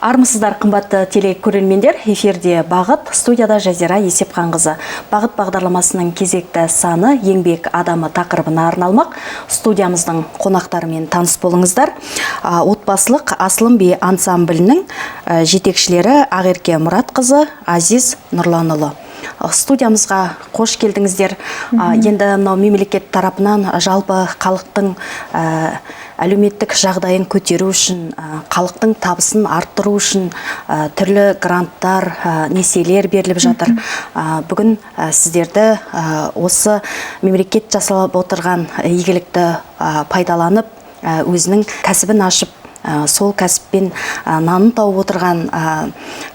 Армысыздар, қымбатты телекөрермендер, эфирде Бағыт, студияда Жазира Есепқанқызы. Бағыт бағдарламасының кезекті саны еңбек адамы тақырыбына арналмақ. Студиямыздың қонақтарымен таныс болыңыздар. Отбасылық Асылым би ансамблінің жетекшілері Ақерке Мұратқызы, Азиз Нұрланұлы. Студиямызға қош келдіңіздер. Енді мемлекет тарапынан жалпы халықтың әлеуметтік жағдайын көтеру үшін, халықтың табысын арттыру үшін түрлі гранттар, несиелер беріліп жатыр. Бүгін сіздерді осы мемлекет жасалып отырған игілікті пайдаланып, өзінің кәсібін ашып, сол кәсіппен нанын тауып отырған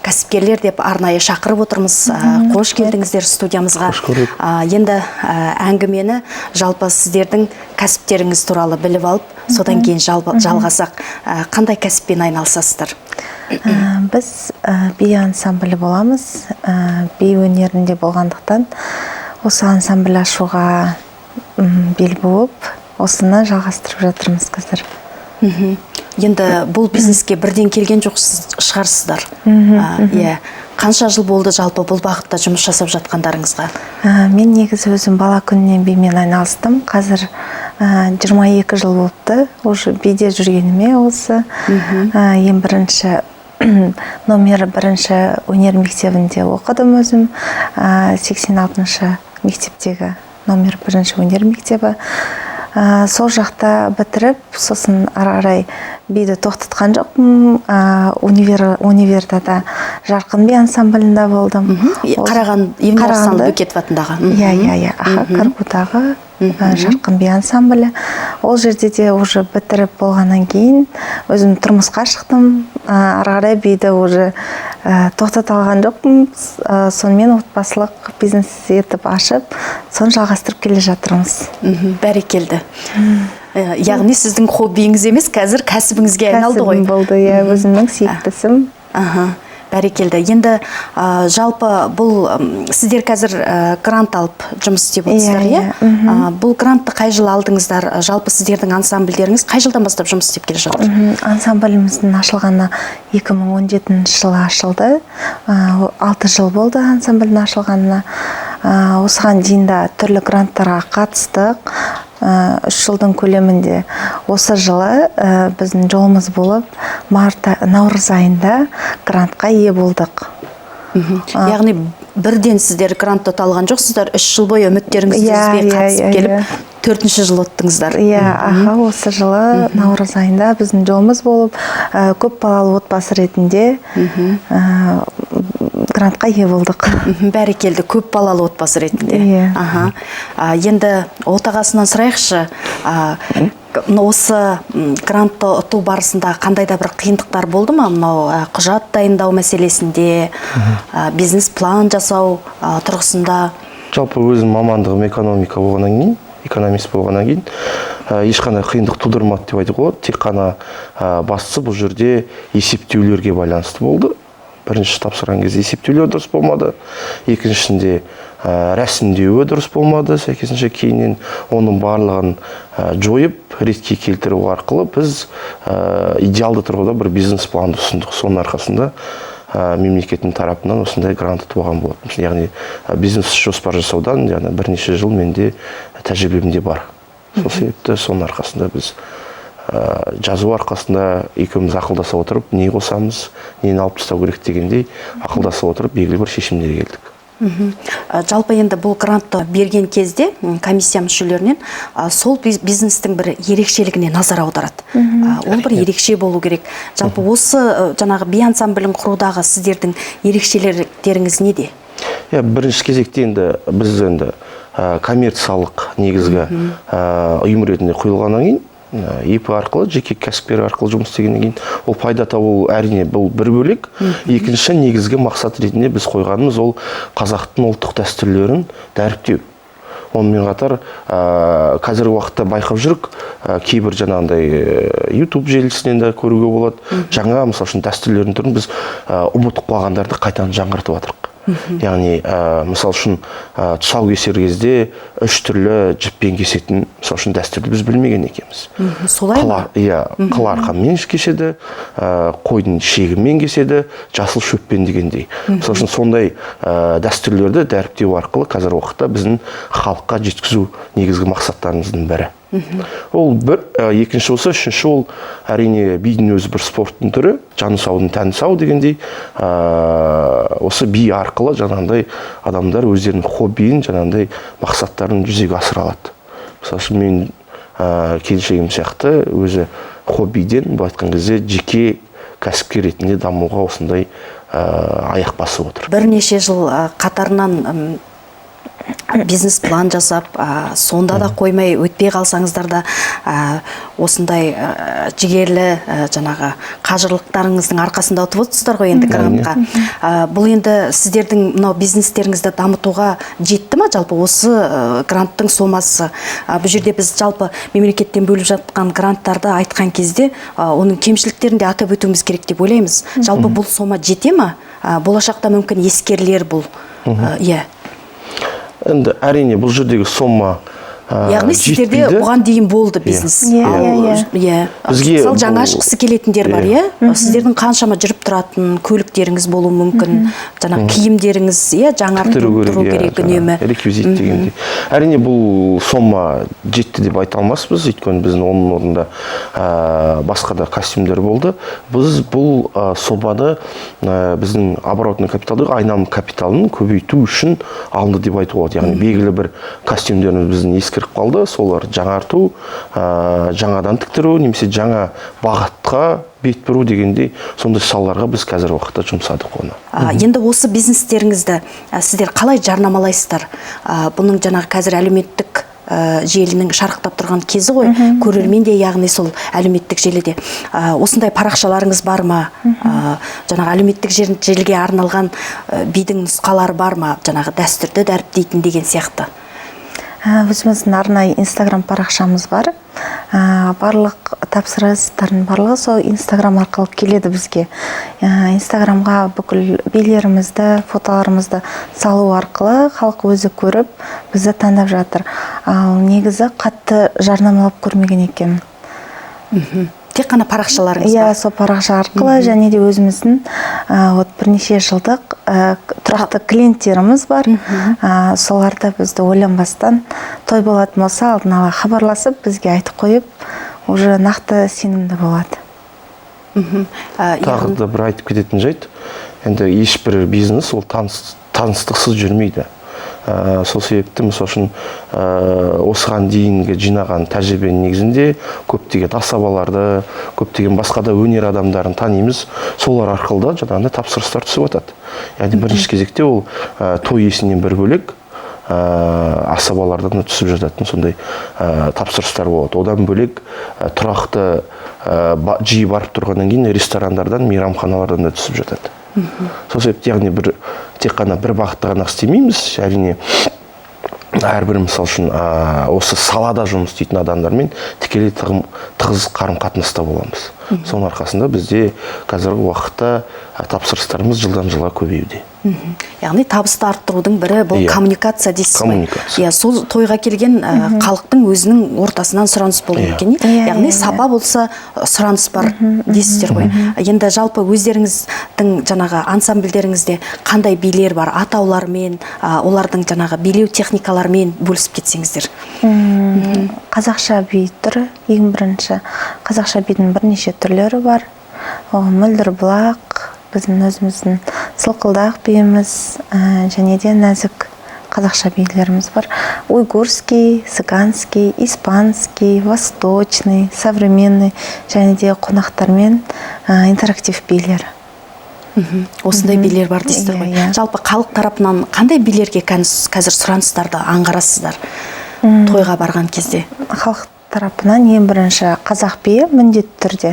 кәсіпкерлер деп арнайы шақырып отырмыз. Қош келдіңіздер студиямызға. Енді әңгімені жалпы сіздердің кәсіптеріңіз туралы біліп алып, содан кейін жалғасақ. Қандай кәсіппен айналысасыздар? Біз би ансамблі боламыз. Би өнерінде болғандықтан осы ансамбль ашуға бел буып, осыны жалғастырып жатырмыз қазір. Енді бұл бизнеске бірден келген жоқ шығарсыздар. Қанша жыл болды жалпы бұл бағытта жұмыс жасап жатқандарыңызға? Мен негізі өзім бала күнінен бимен айналыстым. Қазір 22 жыл болыпты. Уже биде жүргеніме осы. Ең бірінші номер бірінші өнер мектебінде оқыдым өзім. 86-шы мектептегі номер бірінші өнер мектебі. Сол жақта бітіріп, сосын ары-қарай биді тоқтатқан жоқпын. Универда Жарқын би ансамблінде болдым. Қарағанды Бөкетов атындағы. Каркутағы Жарқын би ансамблі. Ол жерде де уже бітіріп болғаннан кейін өзім тұрмысқа шықтым. Ары-қарай биді уже тоқтата алған жоқпын. Сонымен отбасылық бизнес етіп ашып, соны жалғастырып келе жатырмыз. Бәрекелді. Яғни сіздің хоббиіңіз емес, қазір кәсібіңізге айналды ғой? Кәсібім болды, өзімнің сүйіктісім. Бәрекелді. Енді жалпы бұл сіздер қазір грант алып жұмыс істеп отырсыздар, бұл грантты қай жыл алдыңыздар? Жалпы сіздердің ансамбльдеріңіз қай жылдан бастап жұмыс істеп келе жатыр? Ансамбліміздің ашылғаны 2017 жылы ашылды. 6 жыл болды ансамбльдің ашылғанына. Осыған дейін түрлі гранттарға қатыстық. 3 жылдың көлемінде осы жылы біздің жолымыз болып, наурыз айында грантқа ие болдық. Яғни бірден сіздер грантты алған жоқсыздар, 3 жыл бойы үміттеріңізді үзбей қатысып келіп, 4-ші жыл өттіңіздер. Осы жылы наурыз айында біздің жолымыз болып, көп балалы отбасы ретінде грантқа ие болдық. Бәрекелді, көп балалы отбасы ретінде. Енді отағасынан сұрайықшы, осы грантты ұту барысында қандай да бір қиындықтар болды ма? Құжат дайындау мәселесінде, бизнес план жасау тұрғысында? Жалпы өзім мамандығым экономика болғаннан кейін, экономист болғаннан кейін, ешқандай қиындық тудырмады деп айтуға болады. Тек қана бастысы бұл жерде есептеулерге байланысты болды. Бірінші тапсырған кезде есептеулер дұрыс болмады. Екіншісінде рәсімдеуі дұрыс болмады. Сәйкесінше кейіннен оның барлығын жойып, ретке келтіру арқылы біз идеалды тұрғыда бір бизнес планды ұсындық. Соның арқасында мемлекеттің тарапынан осындай грант ұтып алған болатынбыз. Яғни бизнес жоспар жасаудан бірнеше жыл менде тәжірибемде бар. Сол себепті соның арқасында біз жазу арқасында екеуміз ақылдаса отырып, не қосамыз, нені алып тастау керек дегендей ақылдаса отырып, белгілі бір шешімдерге келдік. Жалпы енді бұл грантты берген кезде комиссия мүшелерінен сол бизнестің бір ерекшелігіне назар аударады. Ол бір ерекше болу керек. Жалпы осы жаңағы би ансамблін құрудағы сіздердің ерекшеліктеріңіз неде? Бірінші кезекте енді біз коммерциялық негізгі ұйым ретінде құйылғаннан кейін, ИП арқылы, жеке кәсіпкер арқылы жұмыс істегеннен кейін, ол пайда табу әрине бұл бір бөлек. Екінші негізгі мақсат ретінде біз қойғанымыз ол қазақтың ұлттық дәстүрлерін дәріптеу. Онымен қатар қазіргі уақытта байқап жүрік, кейбір жаңағындай YouTube желісінен де көруге болады. Жаңа, мысалы үшін, дәстүрлердің түрін біз ұмытып қалғандарды қайтадан жаңғыртып жатырық. Яғни мысал үшін тұсаукесер кезде 3 түрлі жіппен кесетін мысал үшін дәстүрді біз білмеген екенбіз. Солай ма? Иә, қыл арқанмен кеседі, қойдың шегімен кеседі, жасыл шөппен дегендей. Мысал үшін сондай дәстүрлерді дәріптеу арқылы қазір уақытта біздің халыққа жеткізу негізгі мақсаттарымыздың бірі. Ол бір, екінші болса, үшінші ол әрине бидің өзі бір спорттың түрі, жаны саудың тәні сау дегендей, осы би арқылы жаңағындай адамдар өздерінің хоббиін, жаңағындай мақсаттарын жүзеге асыра алады. Мысалы үшін мен келіншегім сияқты өзі хоббиден былай айтқан кезде жеке кәсіпкер ретінде дамуға осындай аяқ басып отыр. Бірнеше жыл қатарынан бизнес план жасап, сонда да қоймай өтпей қалсаңыздар да осындай жігерлі жаңағы қажырлықтарыңыздың арқасында ұтып отырсыздар ғой енді грантқа. Бұл енді сіздердің мынау бизнестеріңізді дамытуға жетті ма жалпы осы гранттың сомасы? Бұл жерде біз жалпы мемлекеттен бөліп жатқан гранттарды айтқан кезде оның кемшіліктерін де атап өтуіміз керек деп ойлаймыз. Жалпы бұл сома жете ма? Болашақта мүмкін ескерілер бұл. Иә. Енді әрине бұл жердегі сома яғни сіздерде бұған дейін болды бизнес. Мысалы жаңа ашқысы келетіндер бар, иә? Сіздердің қаншама жүріп тұратын көліктеріңіз болуы мүмкін, жаңағы киімдеріңіз, иә, жаңартып тұру керек үнемі. Реквизит дегендей. Әрине бұл сома жетті деп айта алмаспыз, өйткені біздің оның орнында басқа да костюмдер болды. Біз бұл соманы біздің оборотный капиталды, айналым капиталын көбейту үшін алынды деп айтуға болады. Яғни белгілі бір костюмдеріміз біздің ескіріп қалды, солар жаңарту, жаңадан тіктіру, немесе жаңа бағытқа бет бұру дегендей сондай салаларға біз қазір уақытта жұмсадық оны. Енді осы бизнестеріңізді сіздер қалай жарнамалайсыздар? Бұның жаңағы қазір әлеуметтік желінің шарықтап тұрған кезі ғой, көрермен де, яғни сол әлеуметтік желіде. Осындай парақшаларыңыз бар ма? Жаңағы әлеуметтік желіге арналған бидің нұсқалары бар ма? Жаңағы дәстүрді дәріптейтін деген сияқты. Өзіміздің арнайы инстаграм парақшамыз бар. Барлық тапсырыстардың барлығы сол инстаграм арқылы келеді бізге. Инстаграмға бүкіл билерімізді, фотоларымызды салу арқылы халық өзі көріп, бізді таңдап жатыр. Ал негізі қатты жарнамалап көрмеген екен. Тек қана парақшаларыңыз бар? Иә, сол парақша арқылы және де өзіміздің бірнеше жылдық тұрақты клиенттеріміз бар. Соларды бізді ойланбастан той болатын болса алдын ала хабарласып, бізге айтып қойып, уже нақты сенімді болады. Тағы да бір айтып кететін жайт, енді ешбір бизнес ол таныстықсыз жүрмейді. Сол себепті мысал үшін осыған дейінгі жинаған тәжірибенің негізінде көптеген асабаларды, көптеген басқа да өнер адамдарын танимыз, солар арқылы да жаңағындай тапсырыстар түсіп жатады. Яғни бірінші кезекте ол той иесінен бір бөлек асабалардан түсіп жататын сондай тапсырыстар болады. Одан бөлек тұрақты жиі барып тұрғаннан кейін ресторандардан, мейрамханалардан да түсіп жатады. Сол себепті яғни тек қана бір бағытта ғана істемейміз, әрине әрбір мысал үшін осы салада жұмыс істейтін адамдармен тікелей тығыз қарым-қатынаста боламыз. Соның арқасында бізде қазіргі уақытта тапсырыстарымыз жылдан жылға көбеюде. Яғни табысты арттырудың бірі бұл коммуникация дейсіз ғой. Коммуникация. Сол тойға келген халықтың өзінің ортасынан сұраныс болу екен. Яғни сапа болса сұраныс бар дейсіздер ғой. Енді жалпы өздеріңіздің жаңағы ансамбльдеріңізде қандай билер бар, атаулармен, олардың жаңағы билеу техникаларымен бөлісіп кетсеңіздер. Қазақша би түрі, ең бірінші. Қазақша бидің бірнеше түрлері бар. Мөлдір бұлақ, біздің өзіміздің сылқылдақ биіміз, және де нәзік қазақша билеріміз бар. Уйгурский, цыганский, испанский, восточный, современный, және де қонақтармен интерактив билер. Осындай билер бар дейсіздер ғой. Жалпы халық тарапынан қандай билерге қазір сұраныстарды аңғарасыздар тойға барған кезде? Халық тарапынан ең бірінші қазақ биі міндетті түрде.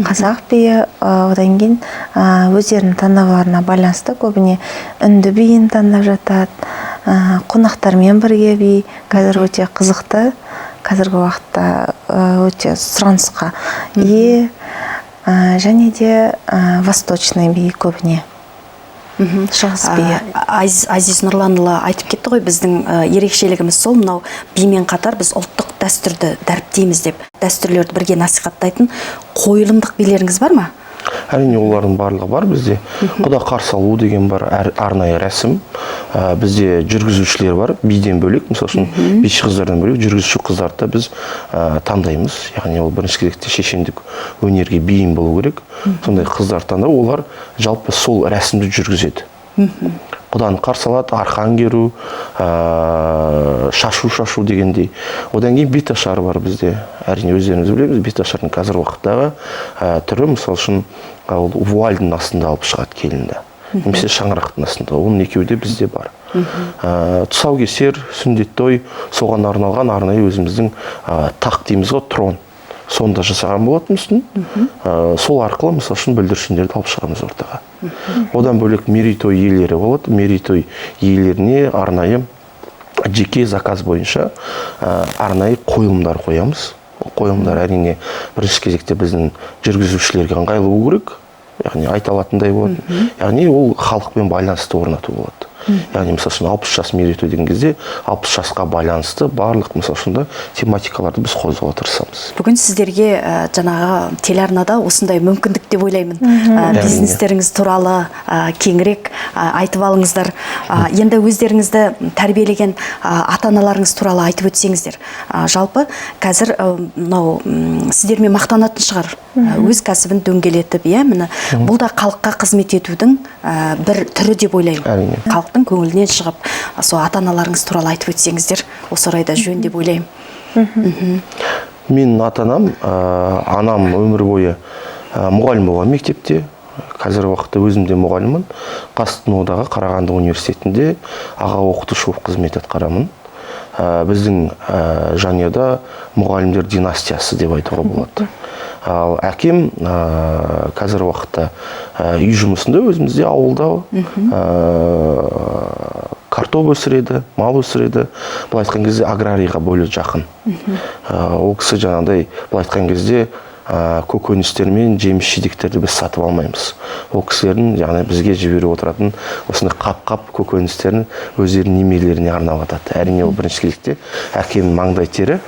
Қазақ биі, одан кейін өздерінің таңдауларына байланысты көбіне үнді биін таңдап жатады. Қонақтармен бірге би қазір өте қызықты, қазіргі уақытта өте сұранысқа ие, және де восточный би көбіне. шығыс биі. Азиз Нұрланұлы айтып кетті ғой, біздің ерекшелігіміз сол, мынау бимен қатар біз ұлттық дәстүрді дәріптейміз деп, дәстүрлерді бірге насихаттайтын қойылымдық билеріңіз бар ма? Әрине олардың барлығы бар бізде. Құда қарсы алу деген бар, арнайы рәсім. Бізде жүргізушілер бар, биден бөлек, мысалы үшін биші қыздардан бөлек жүргізуші қыздарды да біз таңдаймыз. Яғни ол бірінші кезекте шешендік өнерге бейім болу керек. Сондай қыздар таңдау, олар жалпы сол рәсімді жүргізеді. Құданы қарсы алады, арқан керу, шашу дегендей. Одан кейін беташар бар бізде. Әрине өздеріңіз білеміз, беташардың қазір уақыттағы түрі, мысалы үшін вуальдың астында алып шығады келінді. Немесе шаңырақтың астында. Оның екеуі де бізде бар. Тұсаукесер, сүндет той, соған арналған арнайы өзіміздің тақ дейміз ғой, трон. Сонда жасаған болатын үстін. Сол арқылы, мысалы үшін, бүлдіршіндерді алып шығамыз ортаға. Одан бөлек мерейтой иелері болады. Мерейтой иелеріне арнайы жеке заказ бойынша арнайы қойылымдар қоямыз. Қойылымдар әрине бірінші кезекте біздің жүргізушілерге ыңғайлы болу керек. Яғни айта алатындай болады. Яғни ол халықпен байланысты орнату болады. Яғни, мысалы үшін, 60 жас мерейтой деген кезде 60 жасқа байланысты барлық, мысалы үшін, тематикаларды біз қозғауға тырысамыз. Бүгін сіздерге жаңағы телеарнада осындай мүмкіндік деп ойлаймын. Бизнестеріңіз туралы кеңірек айтып алыңыздар. Енді өздеріңізді тәрбиелеген ата-аналарыңыз туралы айтып өтсеңіздер. Жалпы қазір сіздермен мақтанатын шығар. Өз кәсібін дөңгелетіп, міне бұл да халыққа қызмет етудің бір түрі деп ойлаймын. Халықтың көңілінен шығып, сол ата-аналарыңыз туралы айтып өтсеңіздер, осы орайда жөн деп ойлаймын. Мен ата-анам, анам өмір бойы мұғалім болған мектепте. Қазір уақытта өзімде мұғаліммін. Қастынудағы Қарағанды университетінде аға оқытушы болып қызмет атқарамын. Біздің жанұяда мұғалімдер династиясы деп айтуға болады. Ал әкем қазір уақытта үй жұмысында өзімізде ауылда картоп өсіреді, мал өсіреді. Бұл айтқан кезде аграрийға бөлі жақын. Ол кісі жаңағыдай, бұл айтқан кезде көкөністер мен жеміс жидектерді біз сатып алмаймыз. Ол кісілердің яғни бізге жіберіп отыратын осындай қап-қап көкөністерін өздерінің немерелеріне арнап атады. Әрине ол бірінші кезекте әкемнің маңдай тері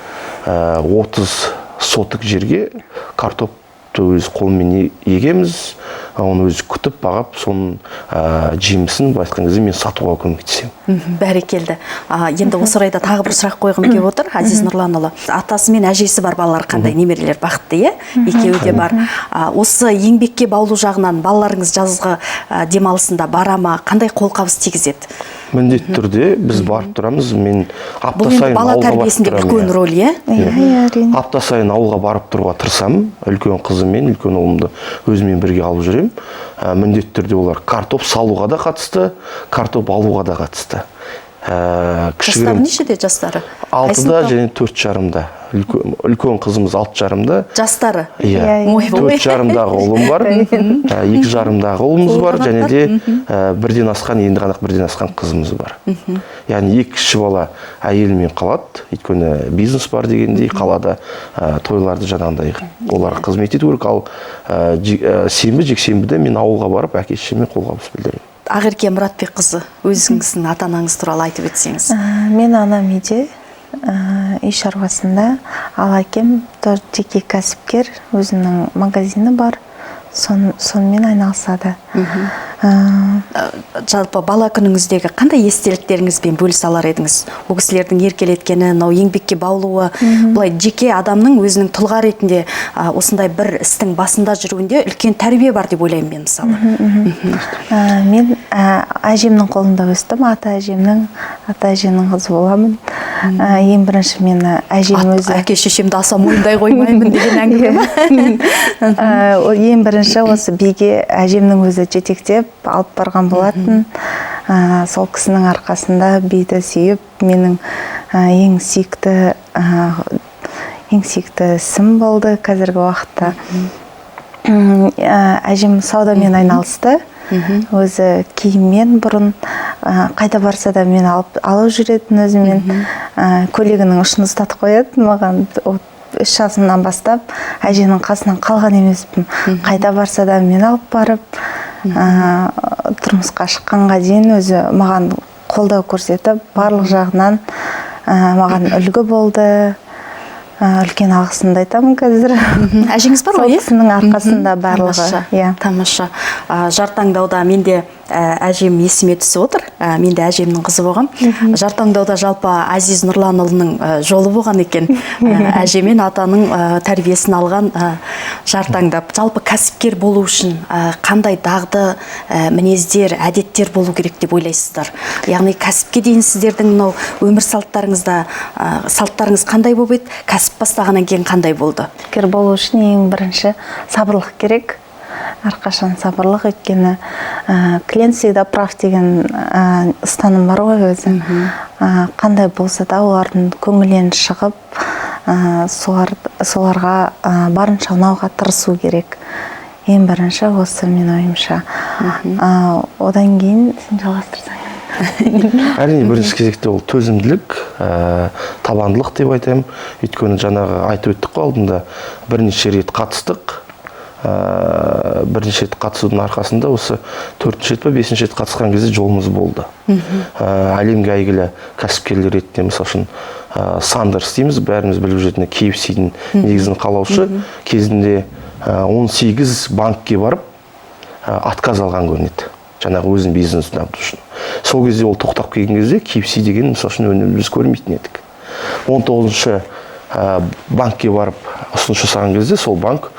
30 сотық жерге картопты өз қолмен егеміз, оны өзі күтіп бағап, соның жемісін айтқан кезде мен сатуға көмектесемін. Бәрекелді. Енді осы орайда тағы бір сұрақ қойғым келіп отыр, Азиз Нұрланұлы. Атасы мен әжесі бар балалар қандай, немерелер бақытты, екеуі де бар. Осы еңбекке баулу жағынан балаларыңыз жазғы демалысында бара ма, қандай қолқабыс тигізеді? Міндетті түрде біз барып тұрамыз. Мен апта бұл енді сайын бала ауылға барып тәрбиесінде үлкен тұрамын. рөл, әрине. Апта сайын ауылға барып тұруға тырысамын. Үлкен қызыммен, үлкен ұлымды өзімен бірге алып жүремін. Міндетті түрде олар картоп салуға да қатысты, картоп алуға да қатысты. Жастары нешеде жастары? 6-да және 4,5-да. Үлкен қызымыз 6,5-да. Жастары? Иә. 4,5-дағы ұлым бар, 2,5-дағы ұлымыз бар, және де бірден асқан, енді ғана бірден асқан қызымыз бар. Яғни 2 кіші бала әйелімен қалады, өйткені бизнес бар дегендей, қалада тойларды жаңағындай оларға қызмет ету керек, ал сенбі, жексенбіде мен ауылға барып, әке-шешеме қолғабыс білдіремін. Ақерке Мұратбекқызы, өзіңіздің ата-анаңыз туралы айтып өтсеңіз. Мен анам үйде, үй шаруасында, ал әкем жеке кәсіпкер, өзінің магазині бар, сонымен айналысады. Жалпы бала күніңіздегі қандай естеліктеріңізбен бөлісе алар едіңіз? Ол кісілердің еркелеткені, еңбекке баулуы, бұлай жеке адамның өзінің тұлға ретінде осындай бір істің басында жүруінде үлкен тәрбие бар деп ойлаймын мен мысалы. Мен әжемнің қолында өстім, ата әжемнің қызы боламын. Ең бірінші мен әжем өзі... Әке шешемді аса мойындай қоймаймын деген әңгіме. Ең бірінші осы биге әжемнің өзі жетектеп алып барған болатын. Сол кісінің арқасында биді сүйіп, менің ең сүйікті ісім болды қазіргі уақытта. Әжем саудамен айналысты. Өзі киіммен бұрын қайда барса да мен алып жүретін өзімен. Көйлегінің ұшын ұстатып қояды маған. 3 жасымнан бастап әженің қасынан қалған емеспін. Қайда барса да мен алып барып тұрмысқа шыққанға дейін өзі маған қолдау көрсетіп, барлық жағынан маған үлгі болды. Үлкен алғысымды айтамын қазір. Әжеңіз бар ғой? ғой? Сол кісінің арқасында барлығы. Тамаша. Жар таңдауда менде әжем есіме түсіп отыр. Менде әжемнің қызы болған. Жар таңдауда жалпы Азиз Нұрланұлының жолы болған екен. Әже мен атаның тәрбиесін алған жар таңдап. Жалпы кәсіпкер болу үшін қандай дағды, мінездер, әдеттер болу керек деп ойлайсыздар? Яғни кәсіпке дейін сіздердің мынау өмір салттарыңыз қандай болып еді? Кәсіп бастағаннан кейін қандай болды? Кәсіпкер болу үшін ең бірінші сабырлық керек. Әрқашан сабырлық, өйткені клиент всегда прав деген ұстаным бар ғой өзі. Қандай болса да олардың көңілінен шығып, соларға барынша ұнауға тырысу керек. Ең бірінші осы мен ойымша. Одан кейін сен жалғастырсаң. Әрине, бірінші кезекте ол төзімділік, табандылық деп айтайын. Өйткені жаңағы айтып өттік қой алдында, бірнеше рет қатыстық. Бірнеше рет қатысудың арқасында осы 4-ші рет па 5-ші рет қатысқан кезде жолымыз болды. Әлемге әйгілі кәсіпкерлер ретінде мысалы үшін Сандерс дейміз, бәріміз біліп жүретін KFC-дің негізін қалаушы кезінде 18 банкке барып отказ алған көрінеді. Жаңағы өзінің бизнесін дамыту үшін. Сол кезде ол тоқтап келген кезде KFC деген мысалы үшін өнімді біз көрмейтін едік. 19-шы банкке барып ұсыныс жасаған кезде сол банк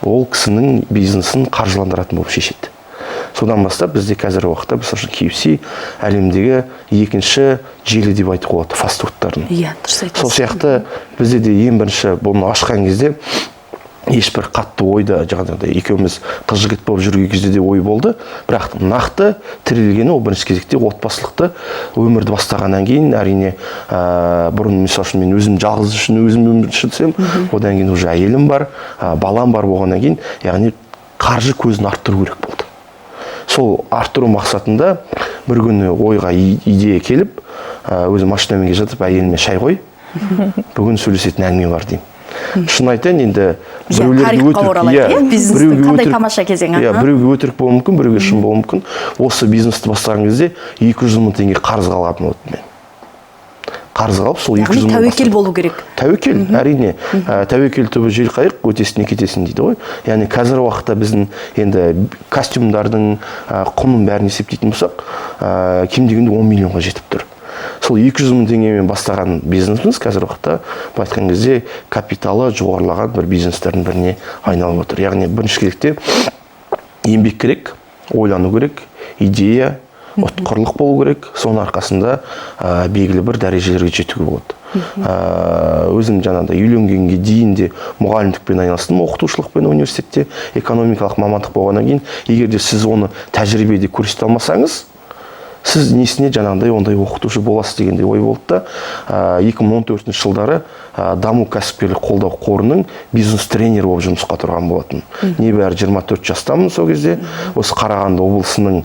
ол кісінің бизнесін қаржыландыратын болып шешеді. Содан бастап бізде қазіргі уақытта мысалы үшін KFC әлемдегі екінші желі деп айтуға болады фастфудтардың. Иә, дұрыс айтасыз. Сол сияқты бізде де ең бірінші бұны ашқан кезде ешбір қатты ойда жаңағыдай екеуміз қыз-жігіт болып жүрген кезде де ой болды, бірақ нақты тірелгені ол бірінші кезекте отбасылықты өмірді бастағаннан кейін әрине бұрын мысалы үшін мен өзім жалғыз үшін өзім өмір сүрсем, одан кейін уже әйелім бар, балам бар болғаннан кейін, яғни қаржы көзін арттыру керек болды. Сол арттыру мақсатында бір күні ойға идея келіп, өзім машинамен келе жатып әйеліме шай қой, бүгін сөйлесетін әңгіме бар деймін. Шын айтайын, енді біреуге өтірік болуы мүмкін, біреуге шын болуы мүмкін. Осы бизнесті бастаған кезде 200 мың теңге қарызға алатын болдым мен. Қарызға алып, сол 200 мың. Тәуекел болу керек. Тәуекел, әрине. Тәуекел түбі жел қайық, өтесіне кетесін дейді ғой. Яғни қазір уақытта біздің енді костюмдардың құнын бәрін есептейтін болсақ, кем дегенде 10 миллионға жетіп тұр. Сол 200 мың теңгемен бастаған бизнесіміз қазір уақытта айтқан кезде капиталы жоғарылаған бір бизнестердің біріне айналып отыр. Яғни бірінші кезекте еңбек керек, ойлану керек, идея, ұтқырлық болу керек. Соның арқасында белгілі бір дәрежелерге жетуге болады. Өзім жаңағыдай үйленгенге дейін де мұғалімдікпен айналыстым, оқытушылықпен университетте, экономикалық мамандық болғаннан кейін, егер де сіз оны тәжірибеде көрсете алмасаңыз, сіз несіне жаңағыдай ондай оқытушы боласыз дегендей ой болды да, 2014 жылдары даму кәсіпкерлік қолдау қорының бизнес тренері болып жұмысқа тұрған болатын. Небәрі 24 жастамын сол кезде. Осы Қарағанды облысының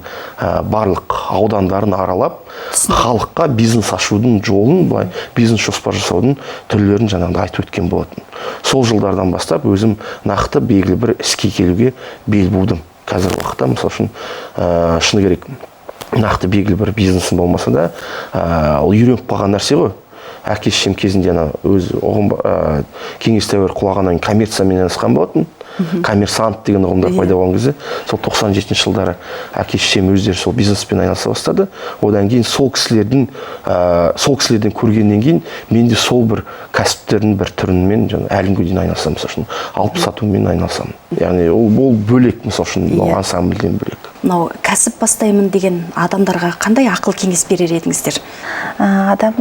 барлық аудандарын аралап, халыққа бизнес ашудың жолын, бизнес жоспар жасаудың түрлерін жаңағыдай айтып өткен болатын. Сол жылдардан бастап өзім нақты белгілі бір іске келуге бел будым. Қазіргі уақытта мысалы үшін шыны керек нақты белгілі бір бизнесім болмаса да, ол үйреніп қалған нәрсе ғой. Әке-шешем кезінде өз кеңес дәуірі құлағаннан коммерциямен айналысқан болатын. Коммерсант деген ұғымдар пайда болған кезде, сол 97 жылдары әке-шешем өздері сол бизнеспен айналыса бастады. Одан кейін сол кісілерден көргеннен кейін мен де сол бір кәсіптердің бір түрімен әлі күнге дейін айналысамын. Мысалы үшін алып сатумен айналысамын. Яғни ол бөлек, мысалы үшін ансамбльден бөлек. Мынау кәсіп бастаймын деген адамдарға қандай ақыл кеңес берер едіңіздер? Адам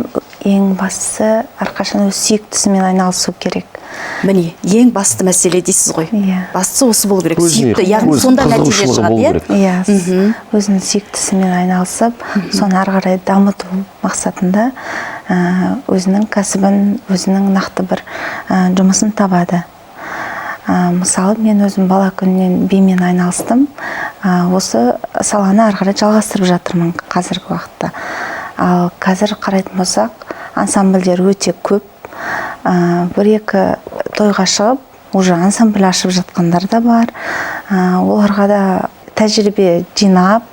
ең бастысы әрқашан өз сүйіктісімен айналысу керек. Міне, ең басты мәселе дейсіз ғой. Бастысы осы болу керек. Сүйікті, яғни сонда нәтиже шығады. Өзінің сүйіктісімен айналысып, соны ары қарай дамыту мақсатында өзінің кәсібін, өзінің нақты бір жұмысын табады. Мысалы, мен өзім бала күнінен бимен айналыстым. Осы саланы ары қарай жалғастырып жатырмын қазіргі уақытта. Ал қазір қарайтын болсақ, ансамбльдер өте көп. Бір-екі тойға шығып, уже ансамбль ашып жатқандар да бар. Оларға да тәжірибе жинап,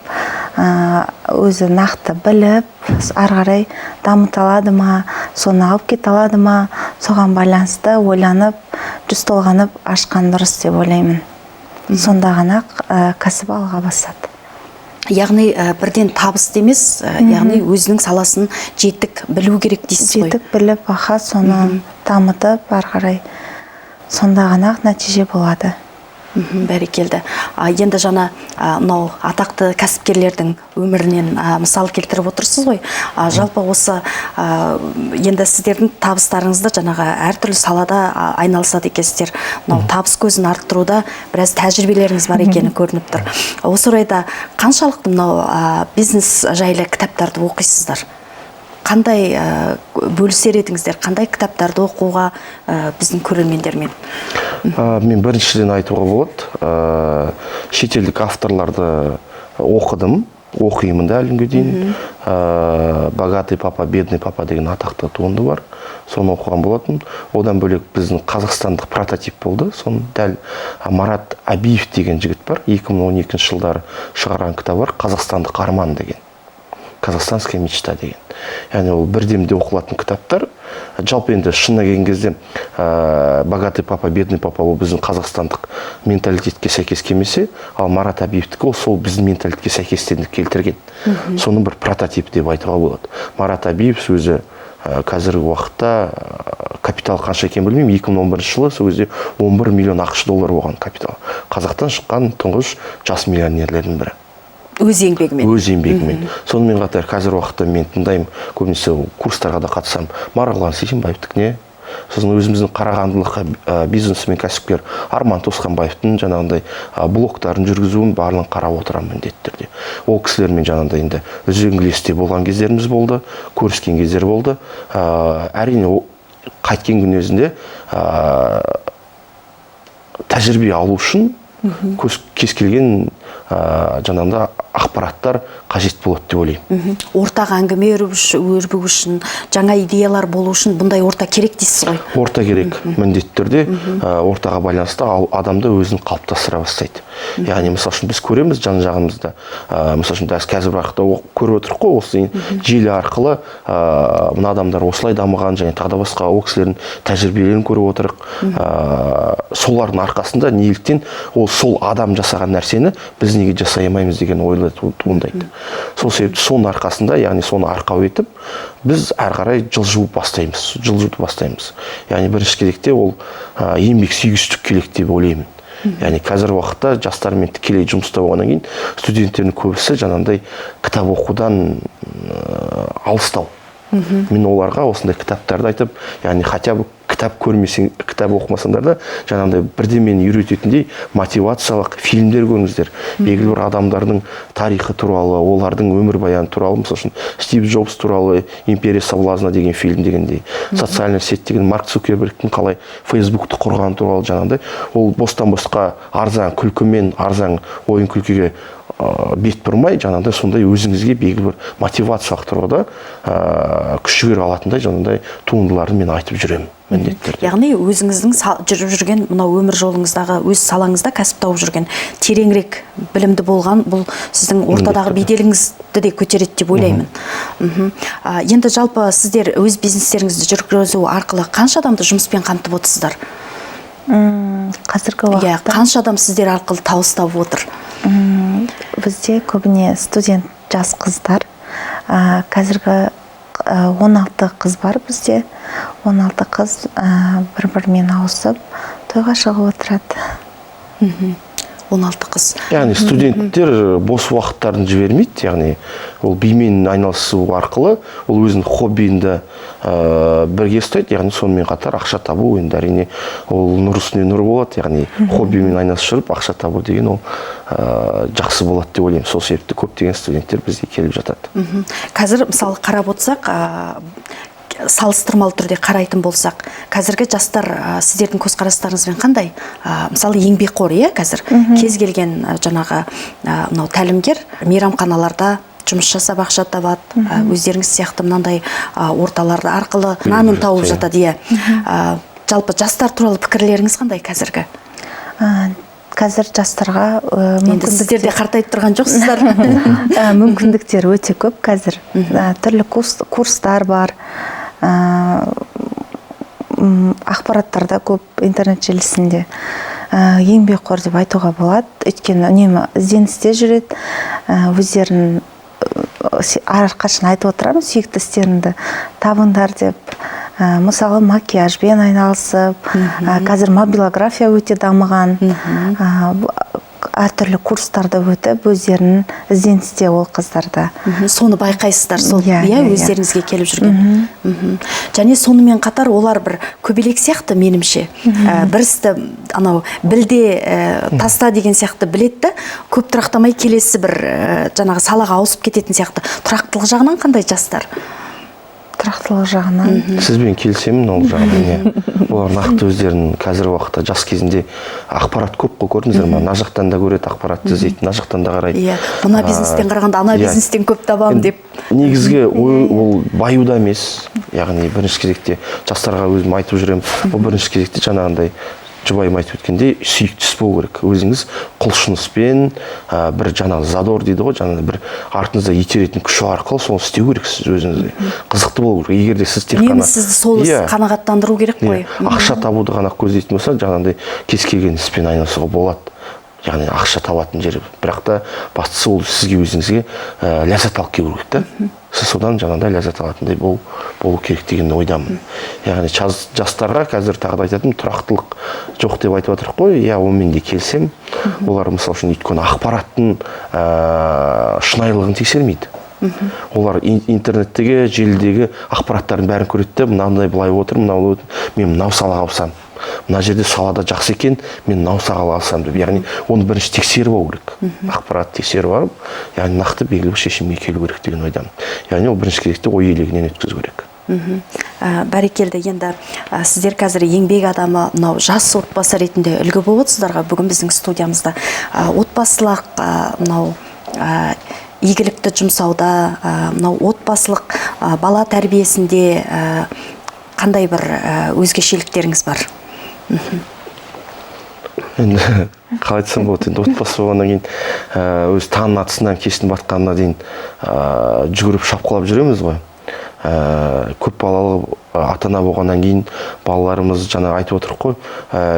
өзі нақты біліп, ары қарай дамыта алады ма, соны алып кете алады ма, соған байланысты ойланып, жүз толғанып ашқан дұрыс деп ойлаймын. Сонда ғана кәсіп алға басады. Яғни бірден табыс емес, яғни өзінің саласын жетік білу керек дейсіз ғой. Жетік біліп, соны дамытып, ары қарай сонда ғана нәтиже болады. Бәрекелді. Енді жаңа мынау атақты кәсіпкерлердің өмірінен мысал келтіріп отырсыз ғой. Жалпы осы енді сіздердің табыстарыңызды жаңағы әртүрлі салада айналысады екенсіздер. Мынау табыс көзін арттыруда біраз тәжірибелеріңіз бар екені көрініп тұр. Осы орайда қаншалықты мынау бизнес жайлы кітаптарды оқисыздар? Қандай бөлісер едіңіздер, қандай кітаптарды оқуға біздің көрермендермен? Мен біріншіден айтуға болады, шетелдік авторларды оқимын да әлі дейін. «Богатый папа, бедный папа» деген атақты туынды бар. Соны оқыған болатын. Одан бөлек біздің қазақстандық прототип болды. Соны дәл Марат Абиев деген жігіт бар. 2012 жылдары шығарған кітап бар. «Қазақстандық арман» деген. «Казахстанская мечта» деген. Яғни ол бірдемде оқылатын кітаптар. Жалпы енді шынына келген кезде «Богатый папа, бедный папа» ол біздің қазақстандық менталитетке сәйкес келмесе, ал Марат Абиевтікі ол сол біздің менталитетке сәйкестендіріп келтірген. Соның бір прототип деп айтуға болады. Марат Абиев өзі қазіргі уақытта капитал қанша екенін білмеймін, 2011 жылы сол кезде 11 миллион ақш доллар болған капитал. Қазақтан шыққан тұңғыш жас миллионерлердің бірі. Өз еңбегімен. Өз еңбегімен. Сонымен қатар қазір уақытта мен тыңдаймын, көбінесе курстарға да қатысам. Марғұлан Сейсенбаевтікі не? Сосын өзіміздің қарағандылық бизнесмен кәсіпкер Арман Тосқанбаевтың жаңағындай блогтарын жүргізуін барлығын қарап отырамын міндетті түрде. Ол кісілермен жаңағындай енді үзеңгілесте болған кездеріміз болды, көріскен кездер болды. Әрине қайткен күн өзінде тәжірибе алу үшін кез келген жаңағында ақпараттар қажет болады деп ойлаймын. Ортаға әңгіме өрбу үшін, жаңа идеялар болу үшін бұндай орта керек дейсіз ғой? Орта керек, міндетті түрде. Ортаға байланысты адамды өзін қалыптастыра бастайды. Яғни, мысал үшін біз көреміз жан жағымызда. Мысал үшін қазір уақытта көріп отырық қой, осы желі арқылы мына адамдар осылай дамыған және тағы да басқа ол кісілердің тәжірибелерін көріп отырық. Солардың арқасында неліктен ол сол адам жасаған нәрсені біз неге жасай алмаймыз деген ойлар туындайды. Сол себепті соның арқасында, яғни соны арқау етіп, біз әрі қарай жылжуды бастаймыз. Яғни бірінші кезекте ол еңбек сүйгіштік керек деп ойлаймын. Яғни қазір уақытта жастармен тікелей жұмыста болғаннан кейін студенттердің көбісі жаңағындай кітап оқудан алыстау. Мен оларға осындай кітаптарды айтып, яғни хотя бы кітап көрмесең, кітап оқымасаңдар да жаңағындай бірдемені үйрететіндей мотивациялық фильмдер көріңіздер. Белгілі бір адамдардың тарихы туралы, олардың өмірбаяны туралы, мысалы үшін Стив Джобс туралы «Империя соблазна» деген фильм дегендей, социальный сеть деген Марк Цукербергтің қалай Фейсбукты құрған туралы жаңағындай, ол бостан босқа арзан күлкімен, арзан ойын күлкіге бет бұрмай, жаңағындай сондай өзіңізге белгілі бір мотивациялық тұрғыда күш жігер алатындай жаңағындай туындыларын мен айтып жүремін. Яғни өзіңіздің жүріп жүрген мынау өмір жолыңыздағы, өз салаңызда кәсіп тауып жүрген тереңірек білімді болған, бұл сіздің ортадағы беделіңізді де көтереді деп ойлаймын. Енді жалпы сіздер өз бизнестеріңізді жүргізу арқылы қанша адамды жұмыспен қамтып отырсыздар? Қазіргі уақытта қанша адам сіздер арқылы табыс тауып отыр? Бізде көбіне студент жас қыздар. Қазіргі 16 қыз бар бізде. 16 қыз бір-бірімен ауысып тойға шығып отырады. 16 қыз. Яғни студенттер бос уақыттарын жібермейді, яғни ол бимен айналысу арқылы ол өзінің хоббиінде бірге ұстайды, яғни сонымен қатар ақша табу, енді әрине ол нұр үстіне нұр болады, яғни хоббимен айналысып жүріп ақша табу деген ол жақсы болады деп ойлаймын. Сол себепті көптеген студенттер бізге келіп жатады. Қазір мысалы қарап отырсақ, салыстырмалы түрде қарайтын болсақ, қазіргі жастар сіздердің көзқарастарыңызбен қандай? Мысалы еңбекқор, қазір кез келген жаңағы мынау тәлімгер мейрамханаларда жұмыс жасап ақша табады, өздеріңіз сияқты мынандай орталарды арқылы нанын тауып жатады. Жалпы жастар туралы пікірлеріңіз қандай қазіргі? қазір жастарға Енді сіздер де қартайып тұрған жоқсыздар. мүмкіндіктер өте көп қазір. Түрлі курстар бар. Ақпараттар да көп интернет желісінде. Еңбекқор деп айтуға болады. Өйткені үнемі ізденісте жүреді. Өздерін әрқашан айтып отырамын, сүйікті істеріңді табыңдар деп. Мысалы макияжбен айналысып, қазір мобилография өте дамыған, әртүрлі курстарды өтіп, өздерінің ізденісте ол қыздарда. Соны байқайсыздар, сол өздеріңізге келіп жүрген. Және сонымен қатар олар бір көбелек сияқты менімше. Бірісті анау білде таста деген сияқты білетті, көп тұрақтамай келесі бір жаңағы салаға ауысып кететін сияқты. Тұрақтылық жағынан қандай жастар? Тұрақтылық жағынан. Сізбен келісемін ол жағынан. Олар нақты өздерінің қазіргі уақытта жас кезінде ақпарат көп қой, көрдіңіздер ме? Мына жақтан да көреді ақпаратты іздейді, мына жақтан да қарайды. Иә, мына бизнестен қарағанда ана бизнестен көп табамын деп. Негізгі ол баюда емес, яғни бірінші кезекте жастарға өзім айтып жүремін, ол бірінші кезекте жаңағындай жұбайым айтып өткендей сүйіктіс болу керек. Өзіңіз құлшыныспен, бір жаңағы задор дейді ғой, жаңағы бір артыңызда итеретін күш арқылы соны істеу керексіз өзіңізге. Қызықты болу керек. Егер де сіз тек қана сізді сол қанағаттандыру керек қой. Ақша табуды ғана көздейтін болса, жаңағындай кез келген іспен айналысуға болады. Яғни ақша табатын жері. Бірақ та бастысы ол сізге өзіңізге ләззат алып келу керек та. Сіз содан жаңағындай ләззат алатындай болу керек деген ойдамын. Яғни жастарға қазір тағы да айтатыным, тұрақтылық жоқ деп айтып отырық қой. Иә, онымен де келсем. Олар мысалы үшін өйткені ақпараттың шынайылығын тексермейді. Олар интернеттегі, желідегі ақпараттардың бәрін көреді, мынандай былай отыр, мынау мен мынау салаға ауысам. Мына жерде салада жақсы екен, мен мынау салаға алсам деп. Яғни оны бірінші тексеріп алу керек. Ақпарат тексеріп алып, яғни нақты белгілі бір шешімге келу керек деген ойдамын. Яғни ол бірінші кезекте ой елегінен өткізу керек. Бәрекелді. Енді сіздер қазір еңбек адамы, мынау жас отбасы ретінде үлгі болып отырсыздарға бүгін біздің студиямызда. Отбасылық мынау игілікті жұмсауда, мынау отбасылық бала тәрбиесінде қандай бір өзгешеліктеріңіз бар? Енді қалай айтсам болады, енді отбасы болғаннан кейін өз таңның атысынан кештің батқанына дейін жүгіріп шапқылап жүреміз ғой. Көп балалы ата-ана болғаннан кейін балаларымыз жаңа айтып отырық қой,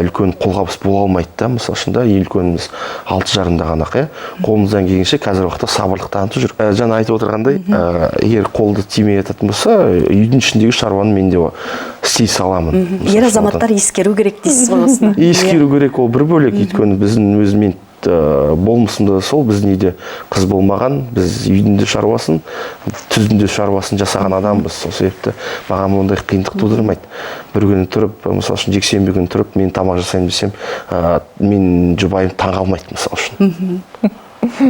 үлкен қолғабыс бола алмайды да. Мысалы үшін да үлкеніміз 6 жарымда ғана қолымыздан келгенше қазір уақытта сабырлық танытып жүр. Жаңа айтып отырғандай, егер қолды тимей жататын болса, үйдің ішіндегі шаруаны мен де істей саламын. Ер азаматтар ескеру керек дейсіз ғой осыны. Ескеру керек, ол бір бөлек. Өйткені біздің өзімен болмысында сол, біздің үйде қыз болмаған, біз үйдің де шаруасын, түздің де шаруасын жасаған адамбыз. Сол себепті маған ондай қиындық тудырмайды. Бір күні тұрып, мысалы үшін жексенбі күні тұрып, мен тамақ жасайын десем, мен жұбайым таң қалмайды, мысалы үшін.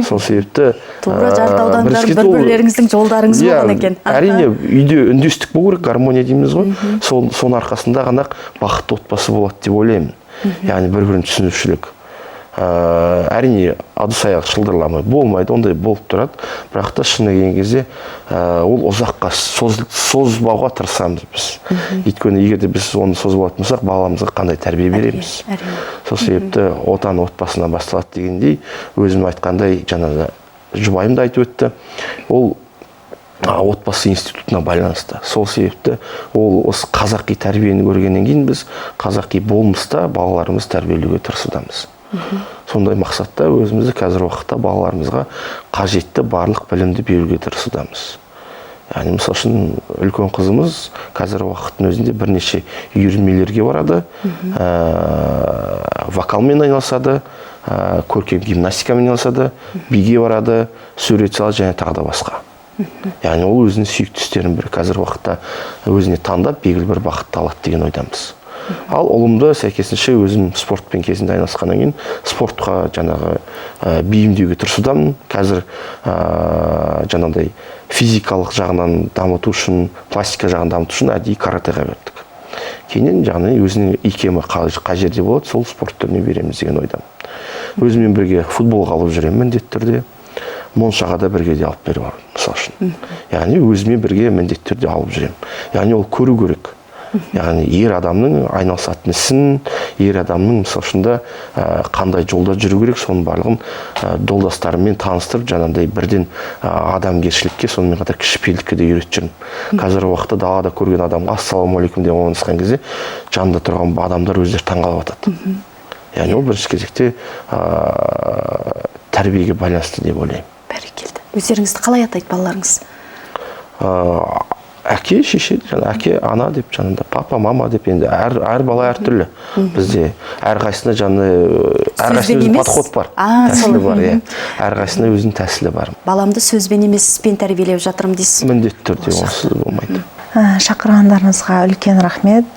Сол себепті тура жарты аудандар бір-бірлеріңіздің жолдарыңыз болған екен. Әрине, үйде үндестік болу керек, гармония дейміз ғой. Соның арқасында ғана бақытты отбасы болады деп ойлаймын. Яғни бір-бірін түсінушілік. Әрине, адыс-аяқ шылдырламай болмайды, ондай болып тұрады. Бірақ та шыны келген кезде ол ұзаққа созбауға тырысамыз біз. Өйткені егер де біз оны созып алатын болсақ, баламызға қандай тәрбие береміз. Сол себепті отан отбасынан басталады дегендей, өзім айтқандай, жаңағы жұбайым да айтып өтті. Ол отбасы институтына байланысты. Сол себепті ол осы қазақи тәрбиені көргеннен кейін біз қазақи болмыста балаларымыз тәрбиелеуге тырысудамыз. Сондай мақсатта өзімізді қазір уақытта балаларымызға қажетті барлық білімді беруге тырысудамыз. Яғни, мысалы үшін үлкен қызымыз қазір уақыттың өзінде бірнеше үйірмелерге барады, вокалмен айналысады, көркем гимнастикамен айналысады, биге барады, сурет салады және тағы да басқа. Яғни ол өзінің сүйікті істерін бір қазір уақытта өзіне таңдап белгілі бір бағытты алады деген ойдамыз. Ал ұлымды сәйкесінше өзім спортпен кезінде айналысқаннан кейін спортқа жаңағы бейімдеуге тырысудамын. Қазір жаңағыдай физикалық жағынан дамыту үшін, пластика жағынан дамыту үшін әдейі каратэға бердік. Кейіннен жаңағы өзінің икемі қай жерде болады, сол спорт түріне береміз деген ойдамын. Өзімен бірге футболға алып жүремін міндетті түрде. Моншаға да бірге де алып беріп аламын, мысалы үшін. Яғни өзімен бірге міндетті түрде алып жүремін. Яғни ол көру керек. яғни ер адамның айналысатын ісін, ер адамның мысалы шында қандай жолда жүру керек, соның барлығын жолдастарыммен таныстырып, жаңағыдай бірден адамгершілікке, сонымен қатар кішіпейілдікке де үйретіп жүрмін. Қазіргі уақытта далада көрген адамға ассалаумағалейкум деп амандасқан кезде жанында тұрған адамдар өздері таңғалып жатады. Яғни ол бірінші кезекте тәрбиеге байланысты деп ойлаймын. Бәрекелді. Өздеріңізді қалай атайды балаларыңыз? Әке, шеше, әке, ана деп, жанында папа, мама деп, енді әр бала әртүрлі. Бізде әрқайсысына әрқайсысына өзінің подход бар, тәсілі бар, әрқайсысына өзінің тәсілі бар. Баламды сөзбен емес, іспен тәрбиелеп жатырмын дейсіз? Міндетті түрде онсыз болмайды. Шақырғандарыңызға үлкен рахмет,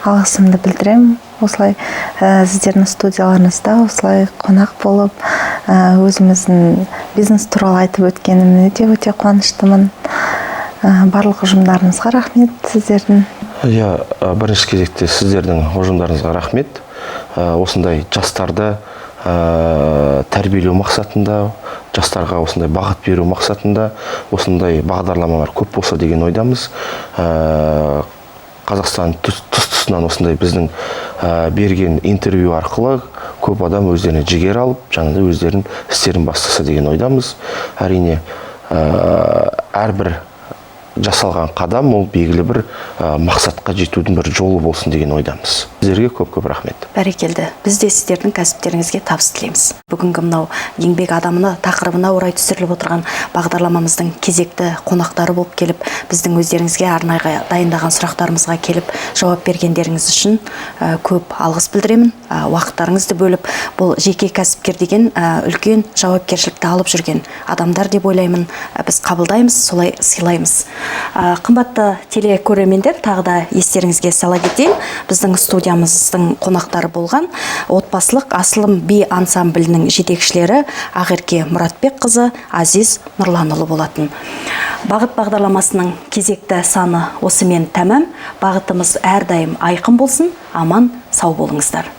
алғысымды білдіремін. Осылай сіздердің студияларыңызда осылай қонақ болып, өзіміздің бизнес туралы айтып өткенімне де өте қуаныштымын. Барлық ұжымдарыңызға рахмет сіздердің. Бірінші кезекте сіздердің ұжымдарыңызға рахмет. Осындай жастарды тәрбиелеу мақсатында, жастарға осындай бағыт беру мақсатында осындай бағдарламалар көп болса деген ойдамыз. Қазақстан тұс-тұсынан осындай біздің берген интервью арқылы көп адам өздеріне жігер алып, жаңағыдай өздерінің істерін бастаса деген ойдамыз. Әрине, әрбір жасалған қадам ол белгілі бір мақсатқа жетудің бір жолы болсын деген ойдамыз. Сіздерге көп рахмет. Бәрекелді. Біз де сіздердің кәсіптеріңізге табыс тілейміз. Бүгінгі мынау еңбек адамына тақырыбына орай түсіріліп отырған бағдарламамыздың кезекті қонақтары болып келіп, біздің өздеріңізге арнайға дайындаған сұрақтарымызға келіп жауап бергендеріңіз үшін көп алғыс білдіремін. Уақыттарыңызды бөліп, бұл жеке кәсіпкер деген үлкен жауапкершілікті алып жүрген адамдар деп ойлаймын. Біз қабылдаймыз, солай сыйлаймыз. Қымбатты телекөрермендер, тағы да естеріңізге сала кетейін. Біздің студиямыздың қонақтары болған отбасылық асылым би ансамблінің жетекшілері Ақерке Мұратбекқызы, Азиз Нұрланұлы болатын. Бағыт бағдарламасының кезекті саны осымен тәмам. Бағытымыз әрдайым айқын болсын. Аман, сау болыңыздар.